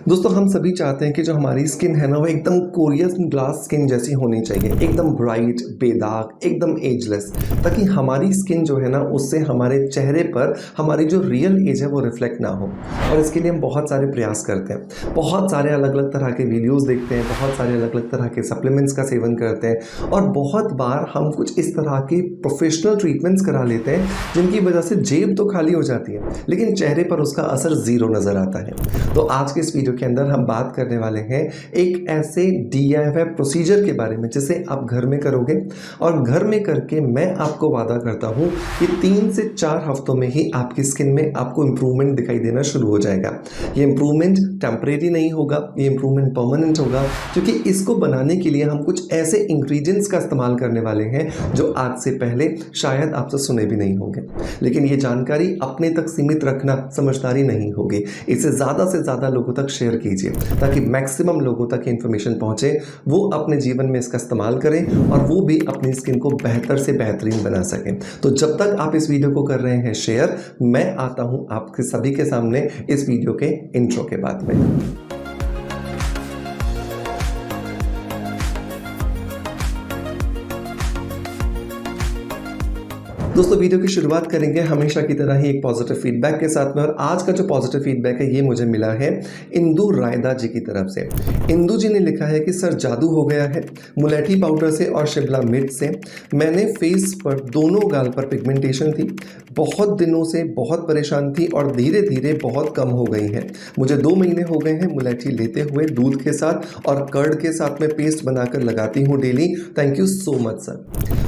दोस्तों हम सभी चाहते हैं कि जो हमारी स्किन है ना वो एकदम कोरियन ग्लास स्किन जैसी होनी चाहिए, एकदम ब्राइट, बेदाग, एकदम एजलेस, ताकि हमारी स्किन जो है ना उससे हमारे चेहरे पर हमारी जो रियल एज है वो रिफ्लेक्ट ना हो। और इसके लिए हम बहुत सारे प्रयास करते हैं, बहुत सारे अलग अलग तरह के वीडियोस देखते हैं, बहुत सारे अलग अलग तरह के सप्लीमेंट्स का सेवन करते हैं और बहुत बार हम कुछ इस तरह के प्रोफेशनल ट्रीटमेंट्स करा लेते हैं जिनकी वजह से जेब तो खाली हो जाती है लेकिन चेहरे पर उसका असर ज़ीरो नज़र आता है। तो आज के इस वीडियो के अंदर हम बात करने वाले हैं एक ऐसे DIY प्रोसीजर के बारे में जिसे आप घर में करोगे और घर में करके मैं आपको वादा करता हूं कि 3 से 4 हफ्तों में ही आपकी स्किन में आपको इंप्रूवमेंट दिखाई देना शुरू हो जाएगा। ये इंप्रूवमेंट टेम्परेरी नहीं होगा, ये इंप्रूवमेंट परमानेंट होगा, क्योंकि इसको बनाने के लिए हम कुछ ऐसे इंग्रेडिएंट्स का इस्तेमाल करने वाले हैं जो आज से पहले शायद आपसे सुने भी नहीं होंगे। लेकिन ये जानकारी अपने तक सीमित रखना समझदारी नहीं होगी, इसे ज़्यादा से ज़्यादा लोगों तक शेयर कीजिए ताकि मैक्सिमम लोगों तक इन्फॉर्मेशन पहुंचे, वो अपने जीवन में इसका इस्तेमाल करें और वो भी अपनी स्किन को बेहतर से बेहतरीन बना सकें। तो जब तक आप इस वीडियो को कर रहे हैं शेयर, मैं आता हूं आपके सभी के सामने इस वीडियो के इंट्रो के बाद में। दोस्तों वीडियो की शुरुआत करेंगे हमेशा की तरह ही एक पॉजिटिव फीडबैक के साथ में, और आज का जो पॉजिटिव फीडबैक है ये मुझे मिला है इंदू रायदा जी की तरफ से। इंदू जी ने लिखा है कि सर जादू हो गया है, मुलेठी पाउडर से और शिमला मिर्च से मैंने फेस पर दोनों गाल पर पिगमेंटेशन थी, बहुत दिनों से बहुत परेशान थी और धीरे धीरे बहुत कम हो गई है। मुझे 2 महीने हो गए हैं मुलेठी लेते हुए, दूध के साथ और कर्ड के साथ में पेस्ट बनाकर लगाती हूँ daily. Thank you so much sir.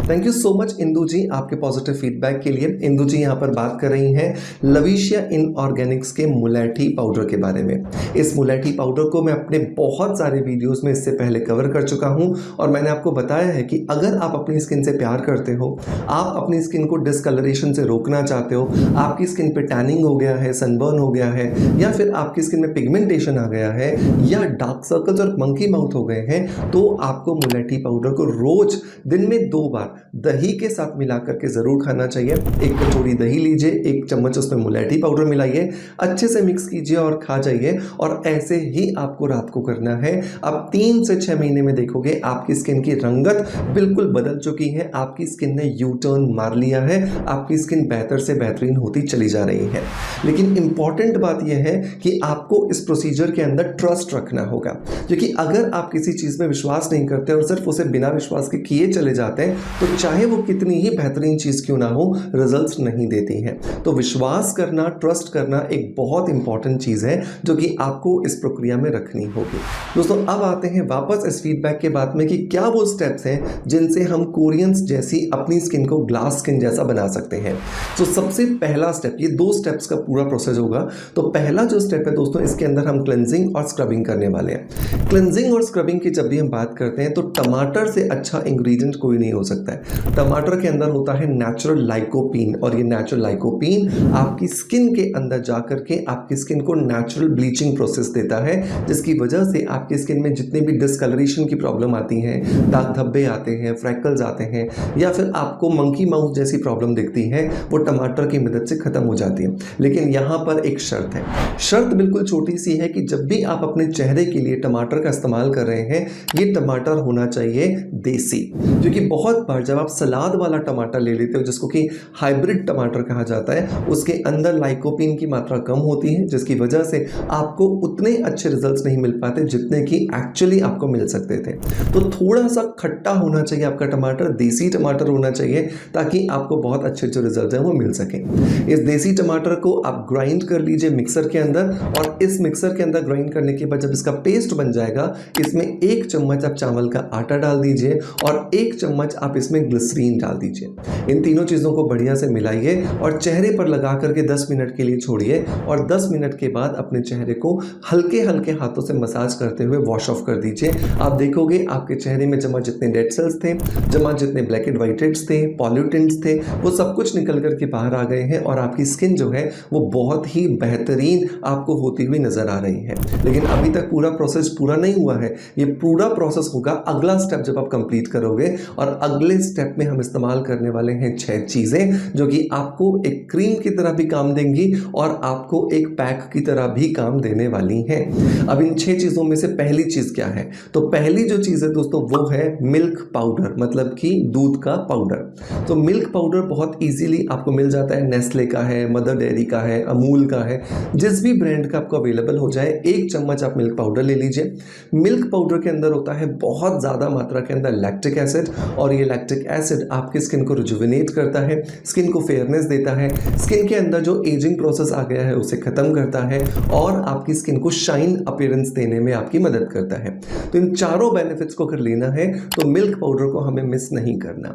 Thank you so much Indu ji आपके पॉजिटिव फीडबैक के लिए। इंदू जी यहाँ पर बात कर रही हैं लविशिया इनऑर्गेनिक्स के मुलेठी पाउडर के बारे में। इस मुलेठी पाउडर को मैं अपने बहुत सारे वीडियोस में इससे पहले कवर कर चुका हूँ और मैंने आपको बताया है कि अगर आप अपनी स्किन से प्यार करते हो, आप अपनी स्किन को डिस्कलरेशन से रोकना चाहते हो, आपकी स्किन पे टैनिंग हो गया है, सनबर्न हो गया है, या फिर आपकी स्किन में पिगमेंटेशन आ गया है, या डार्क सर्कल्स और मंकी माउथ हो गए हैं, तो आपको मुलेठी पाउडर को रोज दिन में 2 बार दही के साथ मिला करके जरूर खाना चाहिए। 1 कटोरी दही लीजिए, 1 चम्मच उसमें मुलेठी पाउडर मिलाइए, अच्छे से मिक्स कीजिए और खा जाइए। और ऐसे ही आपको रात को करना है। अब 3 से 6 महीने में देखोगे आपकी स्किन की रंगत बिल्कुल बदल चुकी है, आपकी स्किन ने यू टर्न मार लिया है, आपकी स्किन बेहतर से बेहतरीन होती चली जा रही है। लेकिन इंपॉर्टेंट बात यह है कि आपको इस प्रोसीजर के अंदर ट्रस्ट रखना होगा, क्योंकि अगर आप किसी चीज में विश्वास नहीं करते और सिर्फ उसे बिना विश्वास के किए चले जाते हैं तो चाहे वो कितनी ही बेहतरीन चीज क्यों ना हो, रिजल्ट्स नहीं देती है। तो विश्वास करना, ट्रस्ट करना एक बहुत इंपॉर्टेंट चीज है जो कि आपको इस प्रक्रिया में रखनी होगी। दोस्तों अब आते हैं वापस इस फीडबैक के बाद में कि क्या वो स्टेप्स हैं जिनसे हम कोरियंस जैसी अपनी स्किन को ग्लास स्किन जैसा बना सकते हैं। तो सबसे पहला स्टेप, ये 2 स्टेप्स का पूरा प्रोसेस होगा। तो पहला जो स्टेप है दोस्तों, इसके अंदर हम क्लेंजिंग और स्क्रबिंग करने वाले हैं। क्लेंजिंग और स्क्रबिंग की जब भी हम बात करते हैं तो टमाटर से अच्छा इंग्रेडिएंट कोई नहीं हो सकता है। टमाटर के अंदर होता है नेचुरल लाइकोपीन, और ये नेचुरल लाइकोपीन आपकी स्किन के अंदर जाकर के आपकी स्किन को नेचुरल ब्लीचिंग प्रोसेस देता है, जिसकी वजह से आपकी स्किन में जितने भी डिस्कलरेशन की प्रॉब्लम आती हैं, दाग धब्बे आते हैं, फ्रैकल्स आते हैं, या फिर आपको मंकी माउथ जैसी प्रॉब्लम दिखती है, वो टमाटर की मदद से खत्म हो जाती है। लेकिन यहाँ पर एक शर्त है। शर्त बिल्कुल छोटी सी है कि जब भी आप अपने चेहरे के लिए टमाटर का इस्तेमाल कर रहे हैं, ये टमाटर होना चाहिए देसी, क्योंकि बहुत बार जब आप सलाद वाला टमाटर ले लेते हो जिसको कि हाइब्रिड टमाटर कहा जाता है, उसके अंदर लाइकोपीन की मात्रा कम होती है, जिसकी वजह से आपको उतने अच्छे रिजल्ट्स नहीं मिल पाते जितने कि एक्चुअली आपको मिल सकते थे। तो थोड़ा सा खट्टा होना चाहिए आपका टमाटर, देसी टमाटर होना चाहिए, ताकि आपको बहुत अच्छे जो रिजल्ट हैं वो मिल सकें। इस देसी टमाटर को आप ग्राइंड कर लीजिए मिक्सर के अंदर, और इस मिक्सर के अंदर ग्राइंड करने के बाद जब इसका पेस्ट बन जाएगा, इसमें 1 चम्मच आप चावल का आटा डाल दीजिए और 1 चम्मच आप इसमें ग्लिसरीन डाल दीजिए। इन तीनों चीज़ों को बढ़िया से मिलाइए और चेहरे पर लगा करके 10 मिनट के लिए छोड़िए, और 10 मिनट के बाद अपने चेहरे को हल्के हल्के हाथों से मसाज करते हुए वॉश ऑफ कर दीजिए। आप देखोगे आपके चेहरे में जमा जितने डेड सेल्स थे, जमा जितने ब्लैक एंड व्हाइट हेड्स थे, पॉल्यूटेंट्स थे, वो सब कुछ निकल करके बाहर आ गए हैं और आपकी स्किन जो है वो बहुत ही बेहतरीन आपको होती हुई नजर आ रही है। लेकिन अभी तक पूरा प्रोसेस पूरा नहीं हुआ है, ये पूरा प्रोसेस होगा अगला स्टेप जब आप कंप्लीट करोगे, और अगले स्टेप में हम इस्तेमाल करने वाले हैं 6 चीज़ें जो कि आपको एक क्रीम की तरह भी काम देंगी और आपको एक पैक की तरह भी काम देने वाली हैं। अब इन 6 चीज़ों में से पहली चीज़ क्या है? तो पहली जो चीज़ है दोस्तों वो है मिल्क पाउडर, मतलब कि दूध का पाउडर। तो मिल्क पाउडर बहुत ईज़िली आपको मिल जाता है, नेस्ले का है, मदर डेयरी का है, अमूल का है, जिस भी ब्रांड का आपको अवेलेबल हो जाए 1 चम्मच आप मिल्क पाउडर ले लीजिए। मिल्क पाउडर के अंदर होता है बहुत ज़्यादा मात्रा के अंदर लैक्टिक एसिड, और ये लैक्टिक एसिड आपकी स्किन को रिजुविनेट करता है, स्किन को फेयरनेस देता है, स्किन के अंदर जो एजिंग प्रोसेस आ गया है उसे ख़त्म करता है और आपकी स्किन को शाइन अपीयरेंस देने में आपकी मदद करता है। तो इन चारों बेनिफिट्स को अगर लेना है तो मिल्क पाउडर को हमें मिस नहीं करना।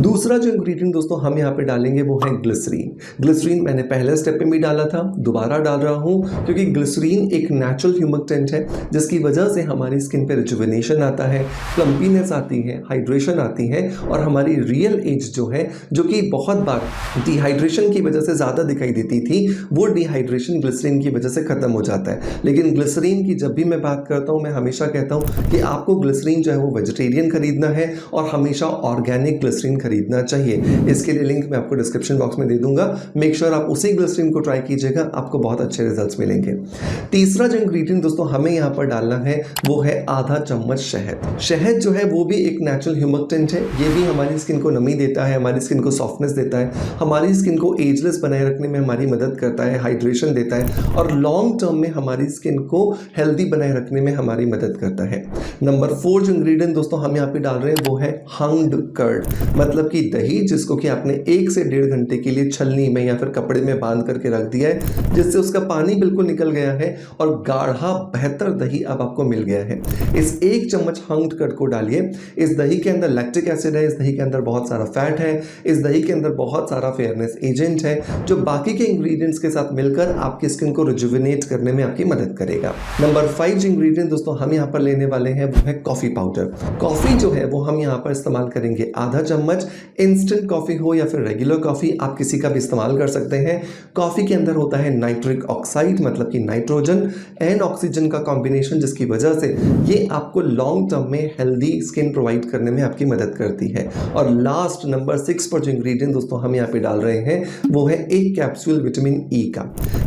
दूसरा जो इंग्रेडिएंट दोस्तों हम यहाँ पे डालेंगे वो है ग्लिसरीन। ग्लिसरीन मैंने पहले स्टेप में भी डाला था, दोबारा डाल रहा हूँ क्योंकि ग्लिसरीन एक नेचुरल ह्यूमिक्टेंट है जिसकी वजह से हमारी स्किन पे रिजुविनेशन आता है, प्लम्पीनेस आती है, हाइड्रेशन आती है और हमारी रियल एज जो है, जो कि बहुत बार डिहाइड्रेशन की वजह से ज़्यादा दिखाई देती थी, वो डिहाइड्रेशन ग्लिसरीन की वजह से ख़त्म हो जाता है। लेकिन ग्लिसरीन की जब भी मैं बात करता हूँ मैं हमेशा कहता हूँ कि आपको ग्लिसरीन जो है वो वेजिटेरियन खरीदना है और हमेशा ऑर्गेनिक ग्लिसरीन खरीदना चाहिए। इसके लिए लिंक मैं आपको डिस्क्रिप्शन बॉक्स में दे दूंगा, मेक श्योर आप उसी ग्लिसरीन को ट्राई कीजिएगा, आपको बहुत अच्छे रिजल्ट्स मिलेंगे। तीसरा जो इंग्रेडिएंट दोस्तों हमें यहाँ पर डालना है वो है आधा चम्मच शहद। शहद जो है वो भी एक नेचुरल ह्यूमिक्टेंट है, ये भी हमारी स्किन को नमी देता है, हमारी स्किन को सॉफ्टनेस देता है, हमारी स्किन को एजलेस बनाए रखने में हमारी मदद करता है, हाइड्रेशन देता है और लॉन्ग टर्म में हमारी स्किन को हेल्दी बनाए रखने में हमारी मदद करता है। नंबर 4 जो इंग्रेडिएंट दोस्तों हम यहाँ पे डाल रहे हैं वो है हंग्ड कर्ड, मतलब कि दही, जिसको कि आपने 1 से 1.5 घंटे के लिए छलनी में या फिर कपड़े में बांध करके रख दिया है, जिससे उसका पानी बिल्कुल निकल गया है और गाढ़ा बेहतर दही अब आपको मिल गया है। इस 1 चम्मच हंग्ड कर्ड को डालिए। इस दही के अंदर लैक्टिक एसिड है, इस दही के अंदर बहुत सारा फैट है, इस दही के अंदर बहुत सारा फेयरनेस एजेंट है जो बाकी के इंग्रेडिएंट्स के साथ मिलकर आपकी स्किन को रिजुविनेट करने में आपकी मदद करेगा। नंबर 5 जो इंग्रेडिएंट दोस्तों हम यहाँ पर लेने वाले हैं वो है कॉफी पाउडर। कॉफी जो है वो हम यहाँ पर इस्तेमाल करेंगे आधा चम्मच। इंस्टेंट कॉफी हो या फिर रेगुलर कॉफी, आप किसी का भी इस्तेमाल कर सकते हैं। कॉफी के अंदर होता है नाइट्रिक ऑक्साइड, मतलब कि नाइट्रोजन एंड ऑक्सीजन का कॉम्बिनेशन, जिसकी वजह से ये आपको लॉन्ग टर्म में हेल्दी स्किन प्रोवाइड करने में आपकी मदद करती है। और लास्ट नंबर 6 पर जो इंग्रेडिएंट दोस्तों हम यहाँ पे डाल रहे हैं वो है 1 कैप्सूल विटामिन ई का।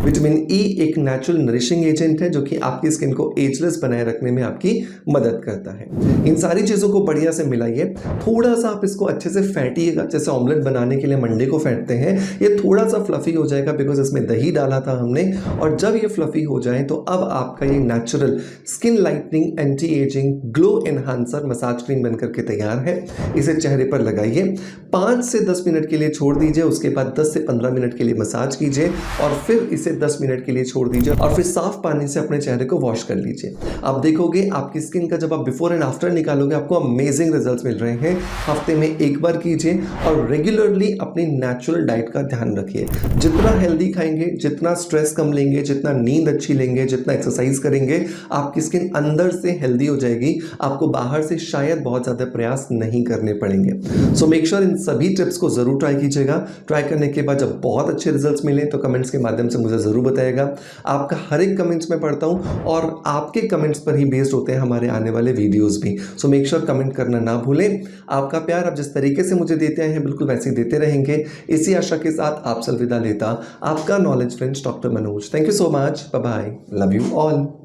विटामिन ई एक नेचुरल नरिशिंग एजेंट है जो कि आपकी स्किन को एजलेस बनाए रखने में आपकी मदद करता है। इन सारी चीज़ों को बढ़िया से मिलाइए, थोड़ा सा आप इसको अच्छे से फेंटिएगा, जैसे ऑमलेट बनाने के लिए मंडे को फेंटते हैं। ये थोड़ा सा फ्लफी हो जाएगा बिकॉज इसमें दही डाला था हमने, और जब ये फ्लफी हो जाए तो अब आपका ये natural skin lightening, anti ageing, glow enhancer massage cream बनकर के तैयार है। इसे चेहरे पर लगाइए, 5 से 10 मिनट के लिए छोड़ दीजिए, उसके बाद 10 से 15 मिनट के लिए मसाज कीजिए और फिर इसे 10 मिनट के लिए छोड़ दीजिए और फिर साफ पानी से अपने चेहरे को वॉश कर लीजिए। आप देखोगे आपकी स्किन का जब आप बिफोर एंड आफ्टर निकालोगे आपको अमेजिंग रिजल्ट्स मिल रहे हैं। हफ्ते में 1 बार कीजिए और रेगुलरली अपनी नेचुरल डाइट का ध्यान रखिए। जितना हेल्दी खाएंगे, जितना स्ट्रेस कम लेंगे, जितना नींद अच्छी लेंगे, जितना एक्सरसाइज करेंगे, आपकी स्किन अंदर से हेल्दी हो जाएगी। आपको बाहर से शायद बहुत ज़्यादा प्रयास नहीं करने पड़ेंगे। सो मेक श्योर इन सभी टिप्स को जरूर ट्राई कीजिएगा। ट्राई करने के बाद जब बहुत अच्छे रिजल्ट्स मिले तो कमेंट्स के माध्यम से मुझे ज़रूर बताइएगा। आपका हर एक कमेंट्स में पढ़ता हूँ और आपके कमेंट्स पर ही बेस्ड होते हैं हमारे आने वाले वीडियोस भी। सो मेक श्योर कमेंट करना ना भूलें। आपका प्यार आप जिस तरीके से मुझे देते हैं बिल्कुल वैसे ही देते रहेंगे। इसी आशा के साथ आपसे अलविदा लेता आपका knowledge friends doctor Manoj. Thank you so much, bye bye, love you all.